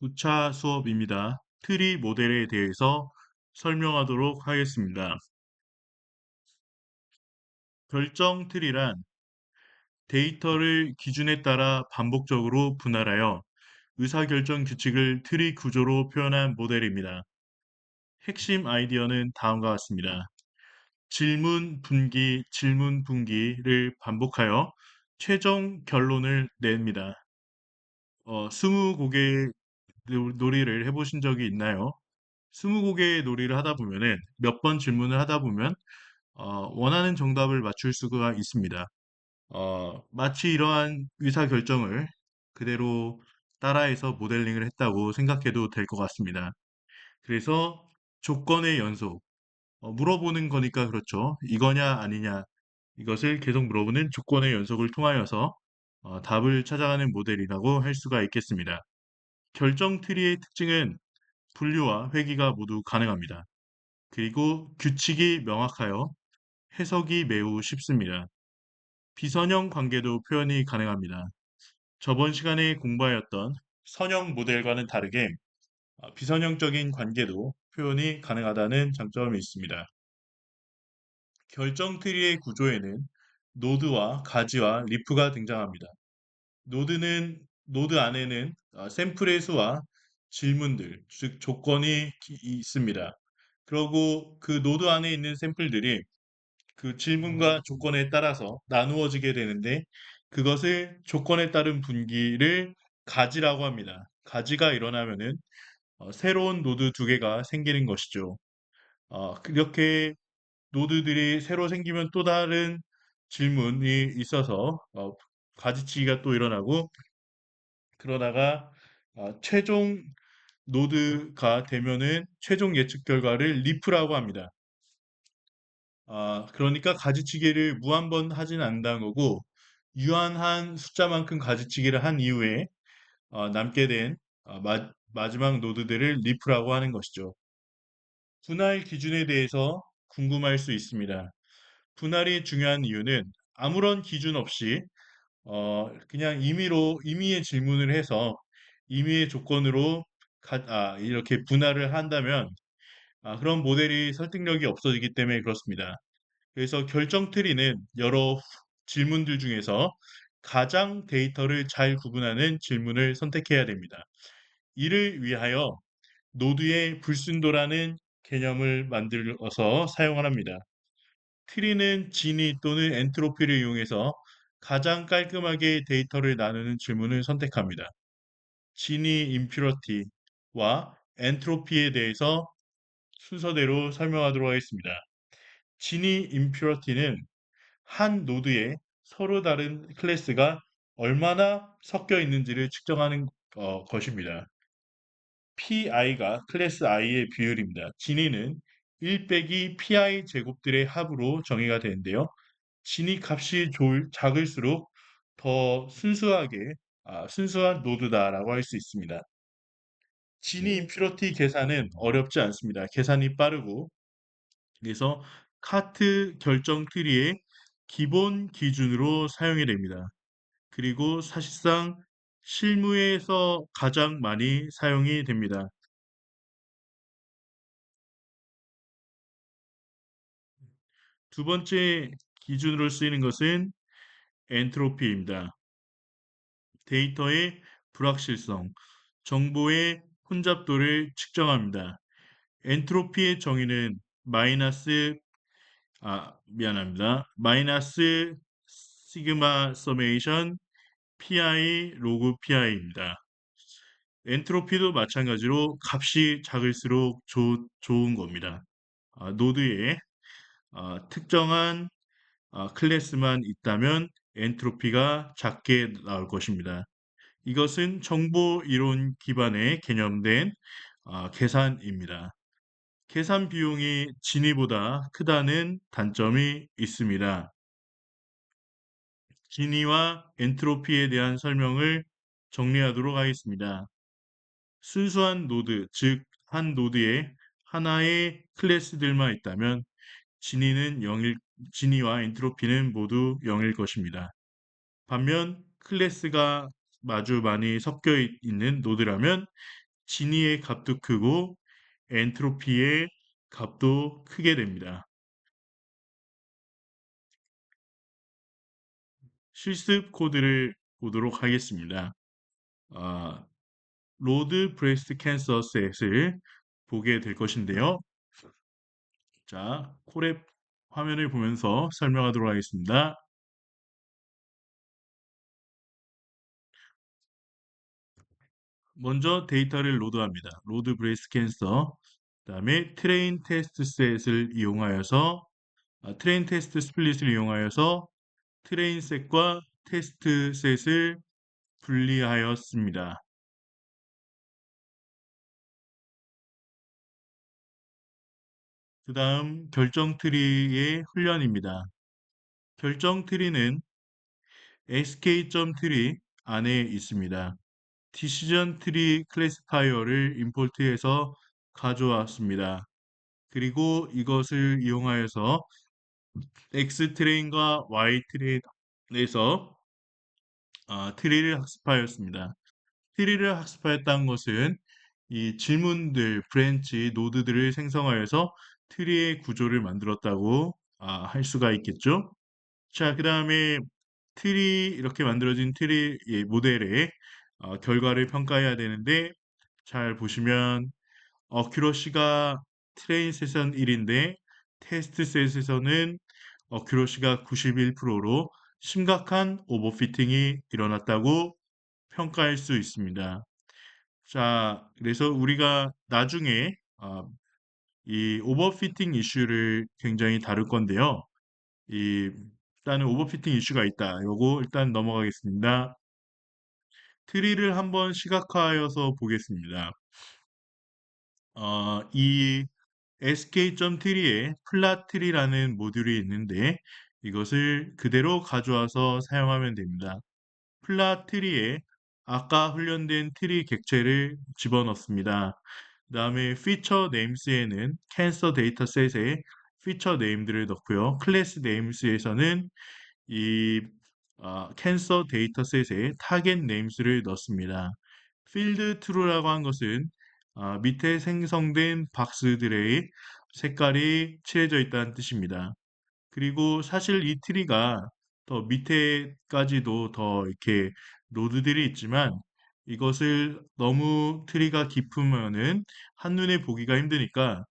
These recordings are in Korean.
9차 수업입니다. 트리 모델에 대해서 설명하도록 하겠습니다. 결정 트리란 데이터를 기준에 따라 반복적으로 분할하여 의사결정 규칙을 트리 구조로 표현한 모델입니다. 핵심 아이디어는 다음과 같습니다. 질문, 분기를 반복하여 최종 결론을 냅니다. 스무고개 놀이를 해보신 적이 있나요? 스무고개 놀이를 하다 보면은 몇 번 질문을 하다 보면 원하는 정답을 맞출 수가 있습니다. 마치 이러한 의사결정을 그대로 따라해서 모델링을 했다고 생각해도 될 것 같습니다. 그래서 조건의 연속, 물어보는 거니까 그렇죠. 이거냐 아니냐 이것을 계속 물어보는 조건의 연속을 통하여서 답을 찾아가는 모델이라고 할 수가 있겠습니다. 결정 트리의 특징은 분류와 회귀가 모두 가능합니다. 그리고 규칙이 명확하여 해석이 매우 쉽습니다. 비선형 관계도 표현이 가능합니다. 저번 시간에 공부하였던 선형 모델과는 다르게 비선형적인 관계도 표현이 가능하다는 장점이 있습니다. 결정 트리의 구조에는 노드와 가지와 리프가 등장합니다. 노드 안에는 샘플의 수와 질문들, 즉 조건이 있습니다. 그리고 그 노드 안에 있는 샘플들이 그 질문과 조건에 따라서 나누어지게 되는데 그것을 조건에 따른 분기를 가지라고 합니다. 가지가 일어나면은 새로운 노드 두 개가 생기는 것이죠. 그렇게 노드들이 새로 생기면 또 다른 질문이 있어서 가지치기가 또 일어나고 그러다가 최종 노드가 되면은 최종 예측 결과를 리프라고 합니다. 그러니까 가지치기를 무한번 하진 않는다는 거고, 유한한 숫자만큼 가지치기를 한 이후에 남게 된 마지막 노드들을 리프라고 하는 것이죠. 분할 기준에 대해서 궁금할 수 있습니다. 분할이 중요한 이유는 아무런 기준 없이 그냥 임의의 질문을 해서 임의의 조건으로 이렇게 분할을 한다면 그런 모델이 설득력이 없어지기 때문에 그렇습니다. 그래서 결정 트리는 여러 질문들 중에서 가장 데이터를 잘 구분하는 질문을 선택해야 됩니다. 이를 위하여 노드의 불순도라는 개념을 만들어서 사용을 합니다. 트리는 진위 또는 엔트로피를 이용해서 가장 깔끔하게 데이터를 나누는 질문을 선택합니다. 진위 임퓨러티와 엔트로피에 대해서 순서대로 설명하도록 하겠습니다. 진위 임퓨러티는 한 노드에 서로 다른 클래스가 얼마나 섞여 있는지를 측정하는 것입니다. PI가 클래스 I의 비율입니다. 진위는 1 빼기 PI 제곱들의 합으로 정의가 되는데요. 진위 값이 작을수록 더 순수한 노드다라고 할 수 있습니다. 진위 임퓨러티 계산은 어렵지 않습니다. 계산이 빠르고 그래서 카트 결정 트리의 기본 기준으로 사용이 됩니다. 그리고 사실상 실무에서 가장 많이 사용이 됩니다. 두 번째 기준으로 쓰이는 것은 엔트로피입니다. 데이터의 불확실성, 정보의 혼잡도를 측정합니다. 엔트로피의 정의는 마이너스 시그마 서메이션 PI 로그 PI입니다. 엔트로피도 마찬가지로 값이 작을수록 좋은 겁니다. 노드에 특정한 클래스만 있다면 엔트로피가 작게 나올 것입니다. 이것은 정보 이론 기반의 개념된 계산입니다. 계산 비용이 진위보다 크다는 단점이 있습니다. 진위와 엔트로피에 대한 설명을 정리하도록 하겠습니다. 순수한 노드, 즉, 한 노드에 하나의 클래스들만 있다면 진위와 엔트로피는 모두 0일 것입니다. 반면 클래스가 마주 많이 섞여 있는 노드라면 진위의 값도 크고 엔트로피의 값도 크게 됩니다. 실습 코드를 보도록 하겠습니다. 아, 로드 브레스트 캔서 셋을 보게 될 것인데요. 자, 코랩 화면을 보면서 설명하도록 하겠습니다. 먼저 데이터를 로드합니다. 로드 브레스트 캔서, 그다음에 트레인 테스트 셋을 이용하여서 트레인 테스트 스플릿을 이용하여서 트레인 셋과 테스트 셋을 분리하였습니다. 그 다음 결정 트리의 훈련입니다. 결정 트리는 SK.tree 안에 있습니다. 디시전 트리 클래시파이어를 임포트해서 가져왔습니다. 그리고 이것을 이용하여서 X 트레인과 Y 트레인에서 트리를 학습하였습니다. 트리를 학습하였다는 것은 이 질문들, 브랜치, 노드들을 생성하여서 트리의 구조를 만들었다고 할 수가 있겠죠. 자, 그 다음에 트리, 이렇게 만들어진 트리 모델의 결과를 평가해야 되는데, 잘 보시면 어큐러시가 트레인 세션 1인데 테스트 셋에서는 어큐러시가 91%로 심각한 오버피팅이 일어났다고 평가할 수 있습니다. 자, 그래서 우리가 나중에 이 오버피팅 이슈를 굉장히 다룰 건데요. 이 일단은 오버피팅 이슈가 있다. 요거 일단 넘어가겠습니다. 트리를 한번 시각화하여서 보겠습니다. 이 SK.tree에 플랫트리라는 모듈이 있는데 이것을 그대로 가져와서 사용하면 됩니다. 플랫트리에 아까 훈련된 트리 객체를 집어넣습니다. 그 다음에 피처 네임스에는 캔서 데이터셋에 피처 네임들을 넣고요. 클래스 네임스에서는 이 캔서 데이터셋에 타겟 네임스를 넣습니다. 필드 트루라고 한 것은 밑에 생성된 박스들의 색깔이 칠해져 있다는 뜻입니다. 그리고 사실 이 트리가 더 밑에까지도 더 이렇게 노드들이 있지만 이것을 너무 트리가 깊으면은 한눈에 보기가 힘드니까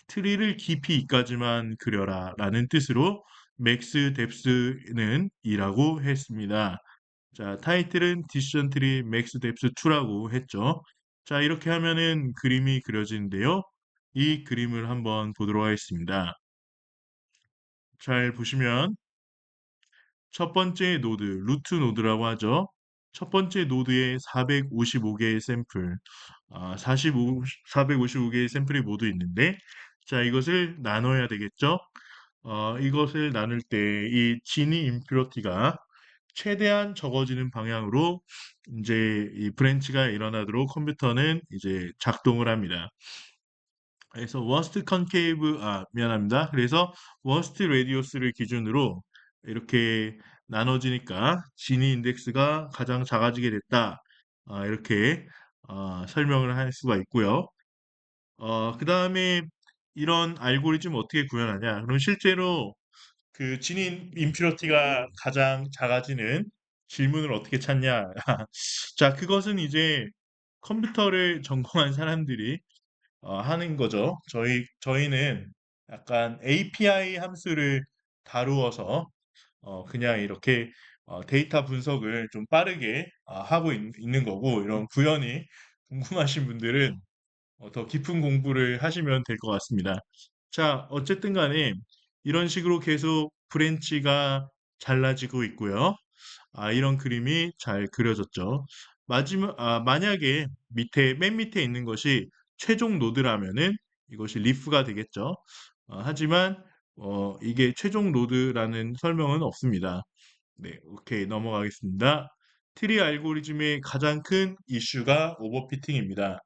트리를 깊이 이까지만 그려라 라는 뜻으로 맥스 뎁스는 2라고 했습니다. 자, 타이틀은 디시전 트리 맥스 뎁스 2라고 했죠. 자, 이렇게 하면은 그림이 그려지는데요. 이 그림을 한번 보도록 하겠습니다. 잘 보시면 첫 번째 노드, 루트 노드라고 하죠. 첫 번째 노드에 455개의 샘플, 455개의 샘플이 모두 있는데, 자, 이것을 나눠야 되겠죠? 이것을 나눌 때 이 진이 임퓨리티가 최대한 적어지는 방향으로 이제 이 브랜치가 일어나도록 컴퓨터는 이제 작동을 합니다. 그래서 워스트 컨케이브 미안합니다. 그래서 워스트 레디오스를 기준으로 이렇게 나눠지니까 진위 인덱스가 가장 작아지게 됐다. 이렇게 설명을 할 수가 있고요. 그 다음에 이런 알고리즘 어떻게 구현하냐? 그럼 실제로 그 진위 임퓨리티가 가장 작아지는 질문을 어떻게 찾냐? 자, 그것은 이제 컴퓨터를 전공한 사람들이 하는 거죠. 저희는 약간 API 함수를 다루어서 그냥 이렇게 데이터 분석을 좀 빠르게 하고 는 거고, 이런 구현이 궁금하신 분들은 더 깊은 공부를 하시면 될 것 같습니다. 자, 어쨌든 간에 이런 식으로 계속 브랜치가 잘라지고 있고요. 이런 그림이 잘 그려졌죠. 만약에 맨 밑에 있는 것이 최종 노드라면은 이것이 리프가 되겠죠. 하지만 이게 최종 노드라는 설명은 없습니다. 네, 오케이 넘어가겠습니다. 트리 알고리즘의 가장 큰 이슈가 오버피팅입니다.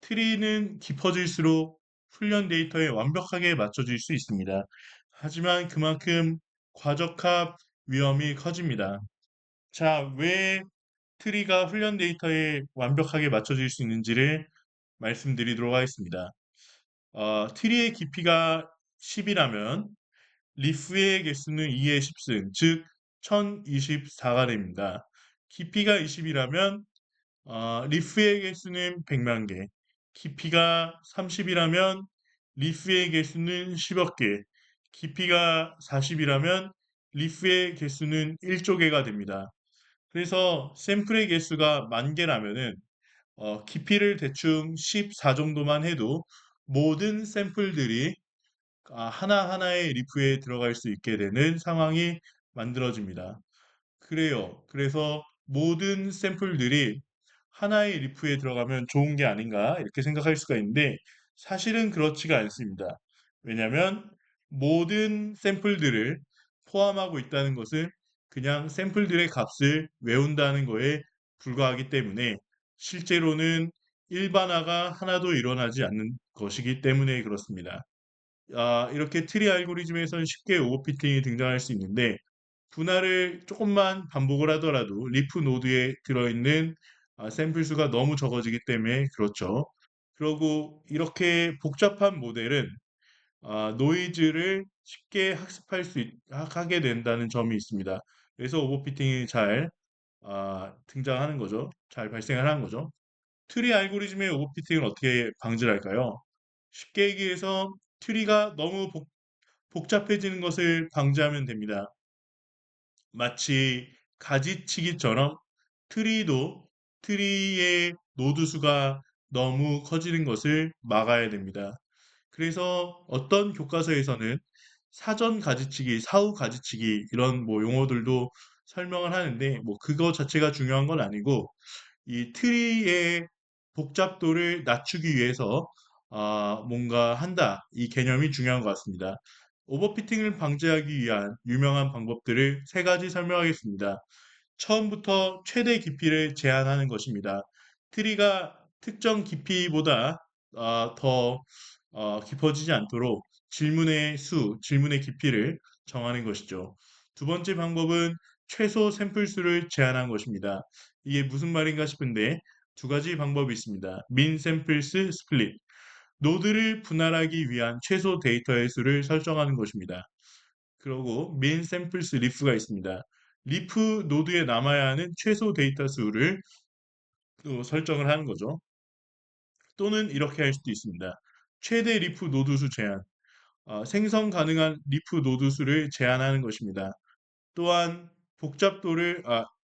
트리는 깊어질수록 훈련 데이터에 완벽하게 맞춰질 수 있습니다. 하지만 그만큼 과적합 위험이 커집니다. 자, 왜 트리가 훈련 데이터에 완벽하게 맞춰질 수 있는지를 말씀드리도록 하겠습니다. 트리의 깊이가 10이라면 리프의 개수는 2의 10승, 즉 1024가 됩니다. 깊이가 20이라면 리프의 개수는 100만 개, 깊이가 30이라면 리프의 개수는 10억 개, 깊이가 40이라면 리프의 개수는 1조 개가 됩니다. 그래서 샘플의 개수가 만 개라면은 깊이를 대충 14 정도만 해도 모든 샘플들이 하나하나의 리프에 들어갈 수 있게 되는 상황이 만들어집니다. 그래요. 그래서 모든 샘플들이 하나의 리프에 들어가면 좋은 게 아닌가 이렇게 생각할 수가 있는데 사실은 그렇지가 않습니다. 왜냐하면 모든 샘플들을 포함하고 있다는 것은 그냥 샘플들의 값을 외운다는 거에 불과하기 때문에 실제로는 일반화가 하나도 일어나지 않는 것이기 때문에 그렇습니다. 이렇게 트리 알고리즘에서는 쉽게 오버피팅이 등장할 수 있는데 분할을 조금만 반복을 하더라도 리프 노드에 들어있는 샘플 수가 너무 적어지기 때문에 그렇죠. 그리고 이렇게 복잡한 모델은 노이즈를 쉽게 하게 된다는 점이 있습니다. 그래서 오버피팅이 잘 등장하는 거죠. 잘 발생을 하는 거죠. 트리 알고리즘의 오버피팅을 어떻게 방지를 할까요? 쉽게 얘기해서 트리가 너무 복잡해지는 것을 방지하면 됩니다. 마치 가지치기처럼 트리도 트리의 노드 수가 너무 커지는 것을 막아야 됩니다. 그래서 어떤 교과서에서는 사전 가지치기, 사후 가지치기 이런 뭐 용어들도 설명을 하는데 뭐 그거 자체가 중요한 건 아니고 이 트리의 복잡도를 낮추기 위해서 뭔가 한다. 이 개념이 중요한 것 같습니다. 오버피팅을 방지하기 위한 유명한 방법들을 세 가지 설명하겠습니다. 처음부터 최대 깊이를 제한하는 것입니다. 트리가 특정 깊이보다 더 깊어지지 않도록 질문의 깊이를 정하는 것이죠. 두 번째 방법은 최소 샘플 수를 제한한 것입니다. 이게 무슨 말인가 싶은데 두 가지 방법이 있습니다. 민 샘플스 스플릿. 노드를 분할하기 위한 최소 데이터의 수를 설정하는 것입니다. 그리고 민 샘플스 리프가 있습니다. 리프 노드에 남아야 하는 최소 데이터 수를 또 설정을 하는 거죠. 또는 이렇게 할 수도 있습니다. 최대 리프 노드 수 제한. 생성 가능한 리프 노드 수를 제한하는 것입니다. 또한 복잡도를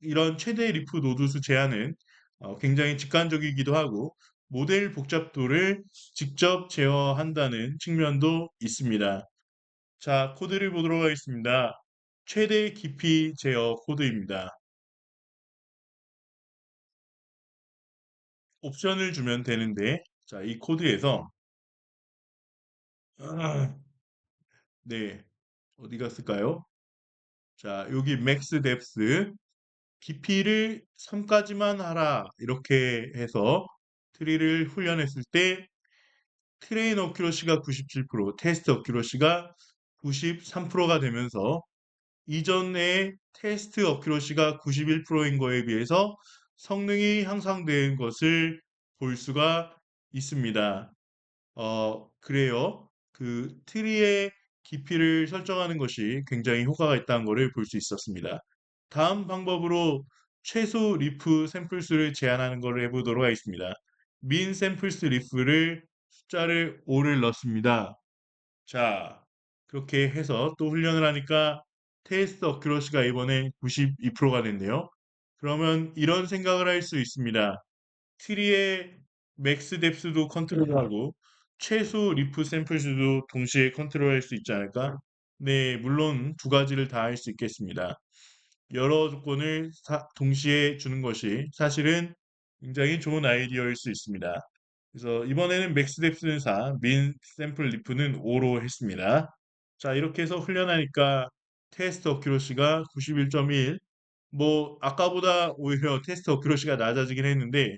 이런 최대 리프 노드수 제한은 굉장히 직관적이기도 하고 모델 복잡도를 직접 제어한다는 측면도 있습니다. 자, 코드를 보도록 하겠습니다. 최대 깊이 제어 코드입니다. 옵션을 주면 되는데, 자, 이 코드에서 네, 어디 갔을까요? 자, 여기 맥스 뎁스 깊이를 3까지만 하라 이렇게 해서 트리를 훈련했을 때 트레인 어큐러시가 97%, 테스트 어큐러시가 93%가 되면서 이전에 테스트 어큐러시가 91%인 거에 비해서 성능이 향상된 것을 볼 수가 있습니다. 그래요. 그 트리의 깊이를 설정하는 것이 굉장히 효과가 있다는 것을 볼 수 있었습니다. 다음 방법으로 최소 리프 샘플 수를 제한하는 것을 해보도록 하겠습니다. 민 샘플스 리프를 숫자를 5를 넣습니다. 자, 그렇게 해서 또 훈련을 하니까 테스트 어큐러시가 이번에 92%가 됐네요. 그러면 이런 생각을 할 수 있습니다. 트리의 맥스 뎁스도 컨트롤하고 최소 리프 샘플 수도 동시에 컨트롤할 수 있지 않을까? 네, 물론 두 가지를 다 할 수 있겠습니다. 여러 조건을 동시에 주는 것이 사실은 굉장히 좋은 아이디어일 수 있습니다. 그래서 이번에는 맥스 뎁스는 4, 민 샘플 리프는 5로 했습니다. 자, 이렇게 해서 훈련하니까 테스트 어큐러시가 91.1, 뭐 아까보다 오히려 테스트 어큐러시가 낮아지긴 했는데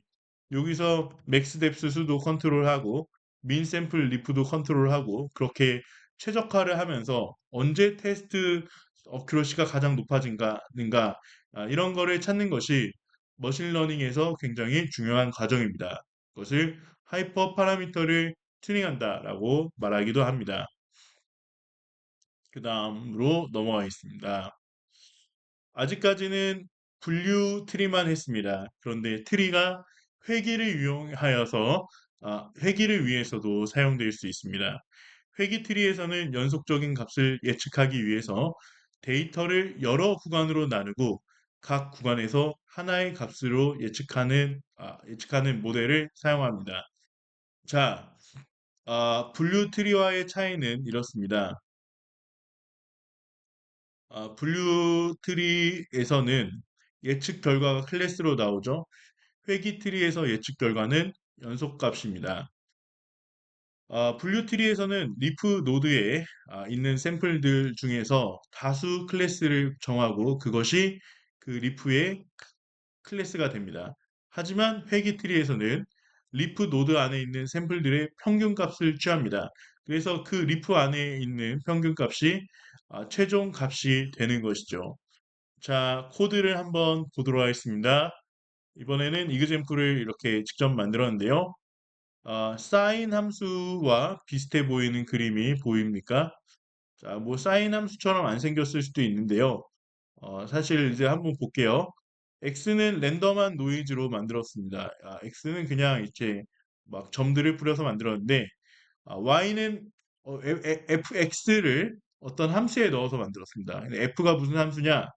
여기서 맥스 뎁스 수도 컨트롤하고 민 샘플 리프도 컨트롤하고 그렇게 최적화를 하면서 언제 테스트 어큐러시가 가장 높아진가는가 이런 거를 찾는 것이 머신러닝에서 굉장히 중요한 과정입니다. 그것을 하이퍼 파라미터를 튜닝한다라고 말하기도 합니다. 그 다음으로 넘어가겠습니다. 아직까지는 분류 트리만 했습니다. 그런데 트리가 회기를 이용하여서 회기를 위해서도 사용될 수 있습니다. 회기 트리에서는 연속적인 값을 예측하기 위해서 데이터를 여러 구간으로 나누고 각 구간에서 하나의 값으로 예측하는 모델을 사용합니다. 자, 분류 트리와의 차이는 이렇습니다. 분류 트리에서는 예측 결과가 클래스로 나오죠. 회기 트리에서 예측 결과는 연속값입니다. 분류 트리에서는 리프 노드에 있는 샘플들 중에서 다수 클래스를 정하고 그것이 그 리프의 클래스가 됩니다. 하지만 회기 트리에서는 리프 노드 안에 있는 샘플들의 평균 값을 취합니다. 그래서 그 리프 안에 있는 평균 값이 최종 값이 되는 것이죠. 자, 코드를 한번 보도록 하겠습니다. 이번에는 이그젬플을 이렇게 직접 만들었는데요. 사인 함수와 비슷해 보이는 그림이 보입니까? 자, 뭐 사인 함수처럼 안 생겼을 수도 있는데요. 사실 이제 한번 볼게요. x는 랜덤한 노이즈로 만들었습니다. x는 그냥 이렇게 막 점들을 뿌려서 만들었는데 y는 fx를 어떤 함수에 넣어서 만들었습니다. f가 무슨 함수냐?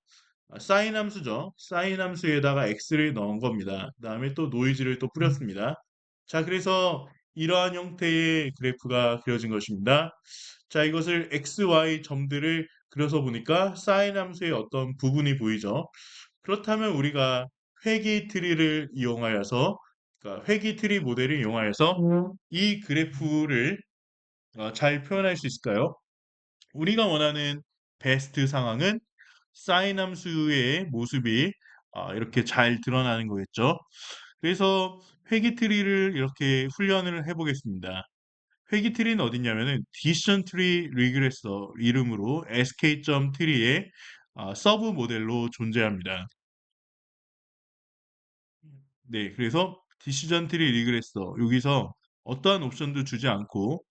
사인 함수죠. 사인 함수에다가 x를 넣은 겁니다. 그 다음에 또 노이즈를 또 뿌렸습니다. 자, 그래서 이러한 형태의 그래프가 그려진 것입니다. 자, 이것을 x, y 점들을 그려서 보니까 사인 함수의 어떤 부분이 보이죠. 그렇다면 우리가 회기 트리를 이용하여서, 그러니까 회기 트리 모델을 이용하여서 이 그래프를 잘 표현할 수 있을까요? 우리가 원하는 베스트 상황은 사인 함수의 모습이 이렇게 잘 드러나는 거겠죠. 그래서 회기 트리를 이렇게 훈련을 해보겠습니다. 회기 트리는 어딨냐면은 디시전 트리 리그레서 이름으로 sk.tree의 서브 모델로 존재합니다. 네, 그래서 디시전 트리 리그레서 여기서 어떠한 옵션도 주지 않고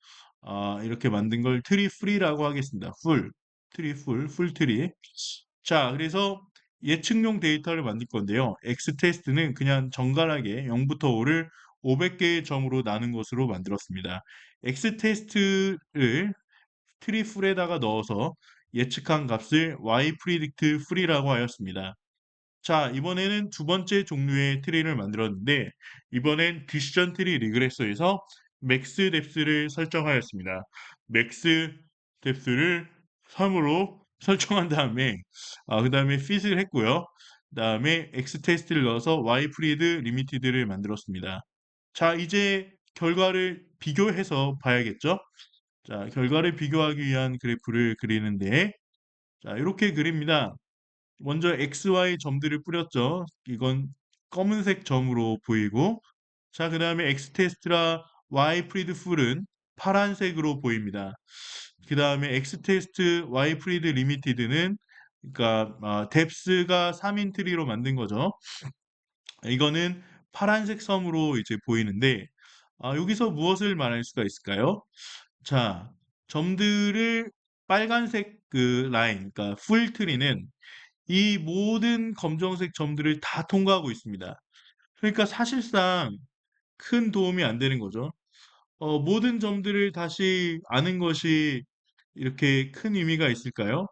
이렇게 만든 걸 트리 프리라고 하겠습니다. 풀 트리. 자, 그래서 예측용 데이터를 만들 건데요. X 테스트는 그냥 정갈하게 0부터 5를 500개의 점으로 나눈 것으로 만들었습니다. X 테스트를 트리 풀에다가 넣어서 예측한 값을 Y 프리딕트 풀이라고 하였습니다. 자, 이번에는 두 번째 종류의 트리를 만들었는데, 이번엔 디시전 트리 리그레서에서 맥스 뎁스를 설정하였습니다. 맥스 뎁스를 3으로 설정한 다음에, 그 다음에 fit을 했고요. 그 다음에 x 테스트를 넣어서 y 프리드 리미티드를 만들었습니다. 자, 이제 결과를 비교해서 봐야겠죠? 자, 결과를 비교하기 위한 그래프를 그리는데, 자, 이렇게 그립니다. 먼저 XY 점들을 뿌렸죠. 이건 검은색 점으로 보이고, 자, 그 다음에 X 테스트라 Y 프리드 풀은 파란색으로 보입니다. 그 다음에 X 테스트 Y 프리드 리미티드는 그러니까 뎁스가 3인 트리로 만든 거죠. 이거는 파란색 섬으로 이제 보이는데 여기서 무엇을 말할 수가 있을까요? 자, 점들을 빨간색 그 라인, 그러니까 풀 트리는 이 모든 검정색 점들을 다 통과하고 있습니다. 그러니까 사실상 큰 도움이 안 되는 거죠. 모든 점들을 다시 아는 것이 이렇게 큰 의미가 있을까요?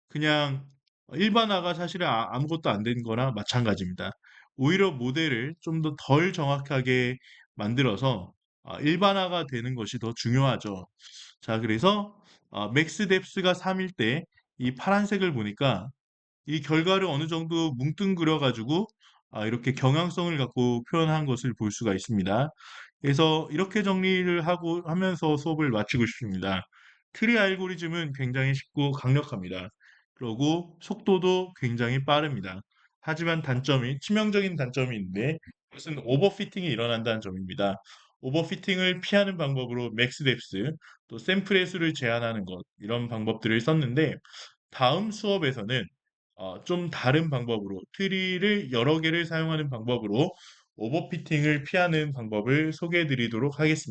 그냥 일반화가 사실은 아무것도 안 된 거나 마찬가지입니다. 오히려 모델을 좀 더 덜 정확하게 만들어서 일반화가 되는 것이 더 중요하죠. 자, 그래서 맥스 뎁스가 3일 때 이 파란색을 보니까 이 결과를 어느 정도 뭉뚱그려 가지고 이렇게 경향성을 갖고 표현한 것을 볼 수가 있습니다. 그래서 이렇게 정리를 하고 하면서 수업을 마치고 싶습니다. 트리 알고리즘은 굉장히 쉽고 강력합니다. 그리고 속도도 굉장히 빠릅니다. 하지만 치명적인 단점이 있는데 그것은 오버피팅이 일어난다는 점입니다. 오버피팅을 피하는 방법으로 맥스 뎁스, 또 샘플의 수를 제한하는 것, 이런 방법들을 썼는데 다음 수업에서는 좀 다른 방법으로 트리를 여러 개를 사용하는 방법으로 오버피팅을 피하는 방법을 소개해 드리도록 하겠습니다.